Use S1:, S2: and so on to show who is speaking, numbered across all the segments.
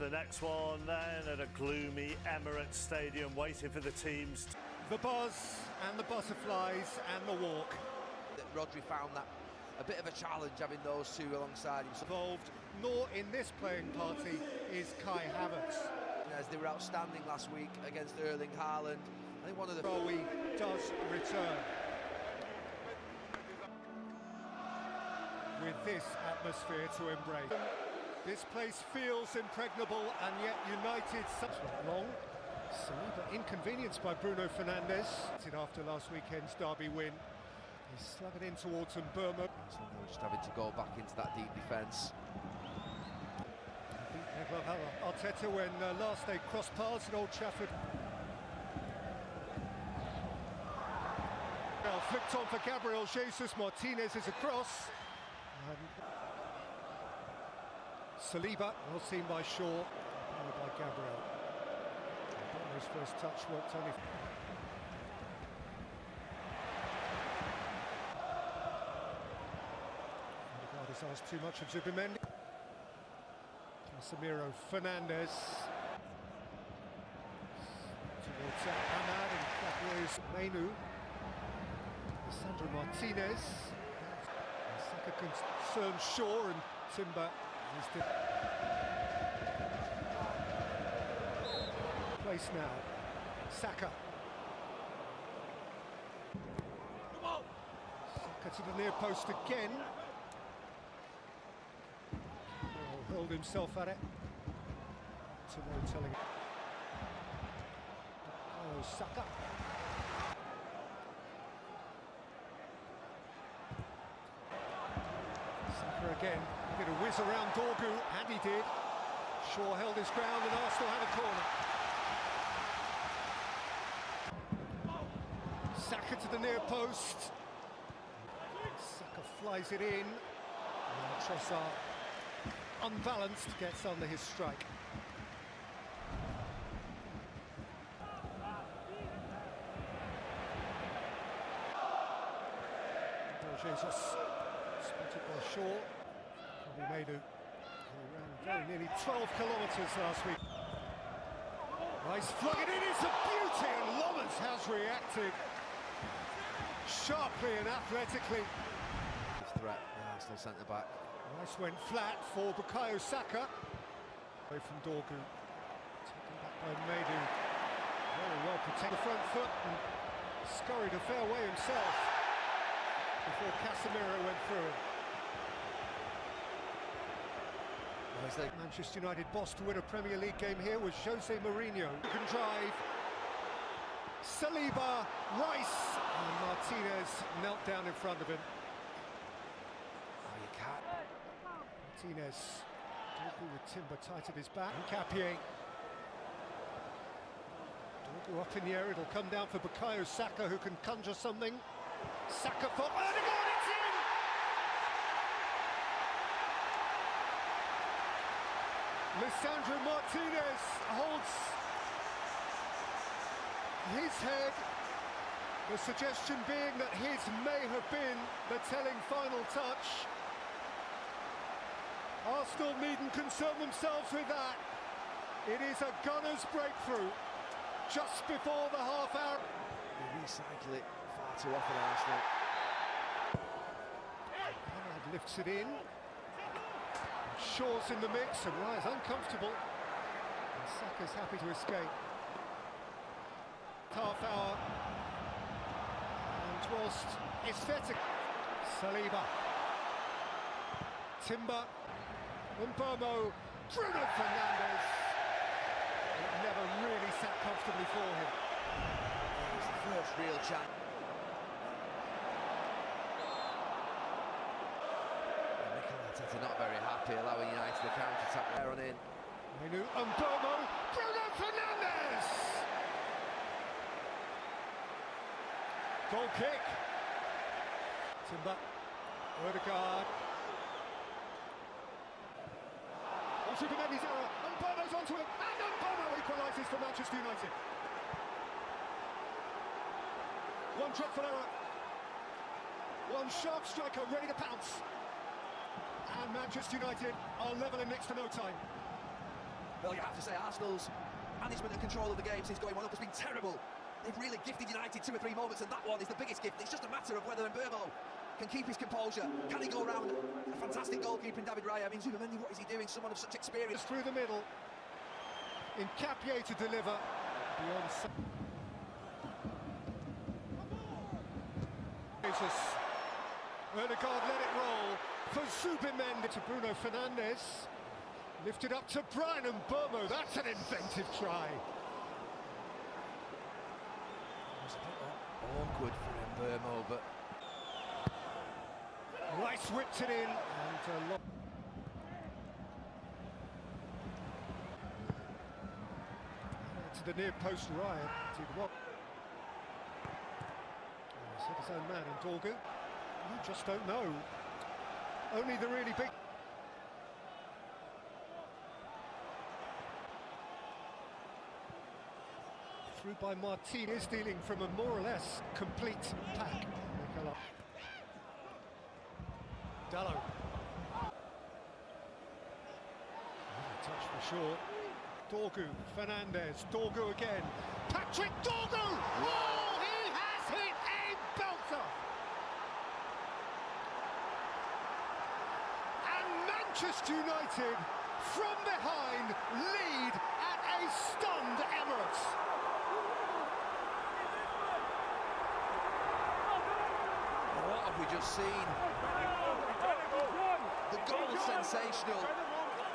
S1: the next one then at a gloomy Emirates Stadium, waiting for the teams.
S2: The buzz and the butterflies and the walk.
S3: Rodri found that a bit of a challenge having those two alongside him.
S2: Involved, nor in this playing party is Kai Havertz.
S3: As they were outstanding last week against Erling Haaland. I think one of the...
S2: Bowie does return. With this atmosphere to embrace. This place feels impregnable, and yet United such long. Saliba inconvenienced by Bruno Fernandes. After last weekend's derby win, he's slung it in towards Mbeumo.
S3: So they're just having to go back into that deep defence.
S2: Arteta when last they crossed paths at Old Trafford. Now flicked on for Gabriel Jesus. Martinez is across. Saliba, well seen by Shaw, followed by Gabriel. His first touch worked only. Odegaard has asked too much of Zubimendi. Casemiro, Fernandes. Towards Ahmad and Capoeira's Menu. Sandro Martinez. Saka concerns Shaw and Timber. Place now. Saka. Saka to the near post again. Oh, hurled himself at it. No telling. Oh, Saka. Saka again. He did a whiz around Dorgu, and he did. Shaw held his ground, and Arsenal had a corner. Saka to the near post. Saka flies it in. And Trossard, unbalanced, gets under his strike. Jesus spotted by Shaw. Madu, who ran very nearly 12 kilometres last week. Rice flung it in, it's a beauty, and Lommers has reacted sharply and athletically.
S3: Threat, Arsenal centre-back.
S2: Rice went flat for Bukayo Saka. Away from Dorgu. Taken back by Madu. Very well protected the front foot and scurried a fair way himself before Casemiro went through him. Manchester United boss to win a Premier League game here was Jose Mourinho. Who can drive. Saliba, Rice, and Martinez knelt down in front of him.
S3: Oh, you can't.
S2: Martinez, Dorgu with Timber tight at his back. Nkapie. Dorgu up in the air, it'll come down for Bukayo Saka, who can conjure something. Saka for Odegaard, it's in! Lisandro Martinez holds his head, the suggestion being that his may have been the telling final touch. Arsenal needn't concern themselves with that. It is a gunner's breakthrough just before the half hour.
S3: They recycle it far too often, Arsenal.
S2: Ahmad lifts it in. Shaw's in the mix, and Raya's uncomfortable. And Saka's happy to escape. Half hour. And whilst aesthetic. Saliba. Timber. Mbeumo. Bruno Fernandes. It never really sat comfortably for him.
S3: It was the first real chance. Arteta not very happy, allowing United to counter-attack there on in.
S2: Menu, Mbeumo, Bruno Fernandes! Goal kick. Timber, Odegaard. On Zubimendi's error, Mbeumo's onto it, and Mbeumo equalises for Manchester United. One dreadful error. One sharp striker ready to pounce. And Manchester United are level in next to no time.
S3: Well, you have to say Arsenal's management and control of the game since going 1 up has been terrible. They've really gifted United 2 or 3 moments, and that one is the biggest gift. It's just a matter of whether Mbeumo can keep his composure. Can he go around a fantastic goalkeeper in David Raya? I mean, Zubimendi, what is he doing? Someone of such experience.
S2: Through the middle. Incapie to deliver. Beyond. Jesus. Odegaard let it roll for Zubimendi to Bruno Fernandes. Lifted up to Bryan Mbeumo. That's an inventive try.
S3: It was a bit awkward for Mbeumo, but
S2: Rice whipped it in and to the near post. Ryan he's hit his own man in Dorgu. You just don't know. Only the really big. Through by Martinez, dealing from a more or less complete pack. Dallo. Touch for sure. Dorgu, Fernandes, Dorgu again. Patrick Dorgu! Oh, he has hit a belter! And Manchester United, from behind, lead at a stunned Emirates.
S3: What have we just seen? The goal is sensational,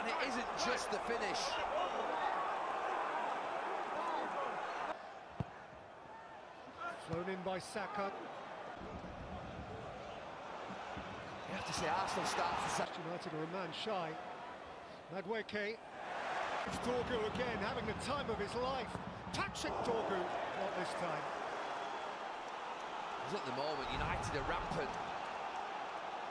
S3: and it isn't just the finish.
S2: Flown in by Saka.
S3: You have to say Arsenal starts the
S2: United are a man shy. Madueke. It's Dorgu again, having the time of his life. Patrick Dorgu, not this time.
S3: At the moment, United are rampant.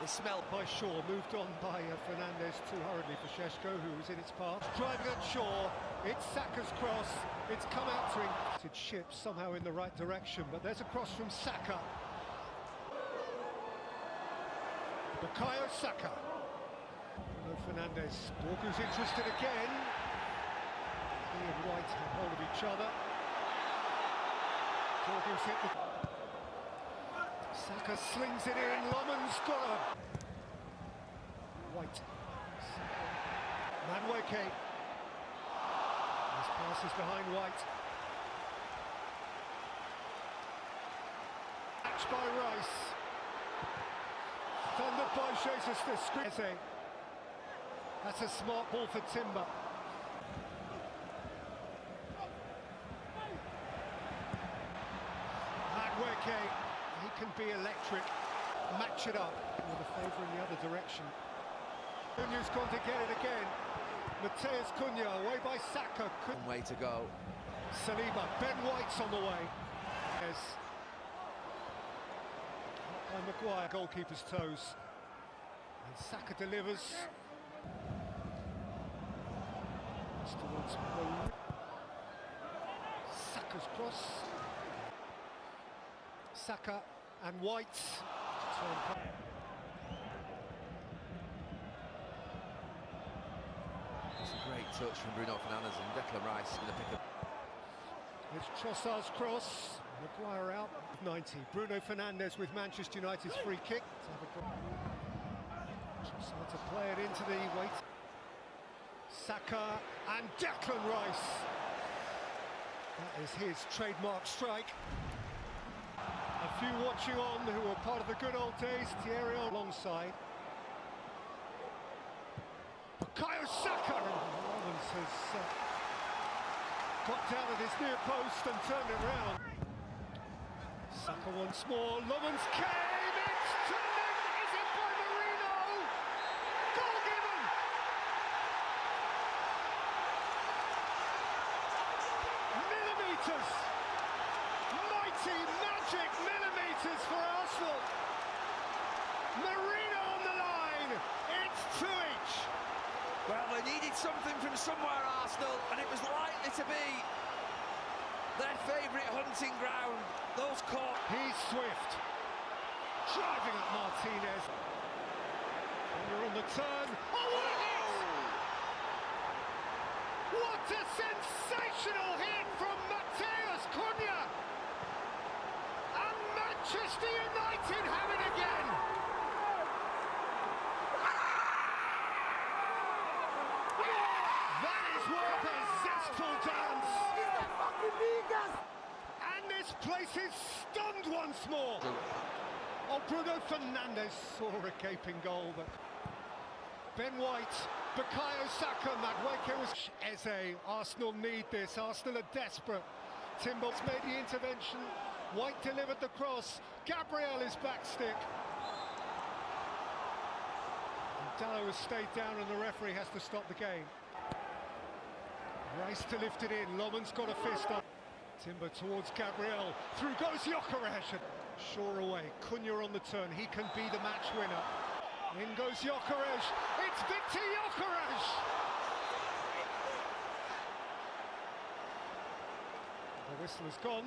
S3: They smell.
S2: By Shaw, moved on by Fernandes too hurriedly for Šeško, who was in its path. Driving at Shaw, it's Saka's cross. It's come out to him. It ships somehow in the right direction, but there's a cross from Saka. Bukayo Saka. Bruno Fernandes. Dorgu's interested again. He and White have hold of each other. Dorgu's hit the... Saka slings it in. Loman's got a... White. Madueke. His pass is behind White. Catch by Rice. Thundered by Jesus the screen. That's a smart ball for Timber. Madueke, he can be electric. Match it up with a favour in the other direction. Cunha's gone to get it again. Matheus Cunha away by Saka.
S3: One way to go.
S2: Saliba, Ben White's on the way. Yes. By Maguire, goalkeeper's toes. And Saka delivers. Towards Saka's cross. Saka and White.
S3: It's a great touch from Bruno Fernandes, and Declan Rice is going to pick up.
S2: It's Trossard's cross. Maguire out. 90. Bruno Fernandes with Manchester United's free kick. Trossard to play it into the weight. Saka and Declan Rice. That is his trademark strike. A few watching on who were part of the good old days. Thierry alongside. Bukayo Saka. Romans has got down at his near post and turned it round. Saka once more. Romans came. It's turned in. Is it by Marino? Goal given. Millimetres. Mighty magic millimetres for Arsenal. Marino on the line. It's 2 each.
S3: Well, they needed something from somewhere, Arsenal, and it was likely to be their favourite hunting ground. Those caught.
S2: He's swift. Driving at Martinez. And you're on the turn. Oh, what a hit! What a sensational hit from Mateus Cunha! And Manchester United have it again! That is worth a zestful dance! And this place is stunned once more! Oh, Bruno Fernandes saw a gaping goal, but Ben White, Bukayo Saka, Madueke was... Eze, Arsenal need this, Arsenal are desperate. Timbers made the intervention, White delivered the cross, Gabriel is backstick. And Dalot has stayed down and the referee has to stop the game. Rice to lift it in, Loman's got a fist up. Timber towards Gabriel, through goes Gyökeres. Shaw away, Cunha on the turn, he can be the match winner. In goes Gyökeres, it's Victor Gyökeres! The whistle has gone.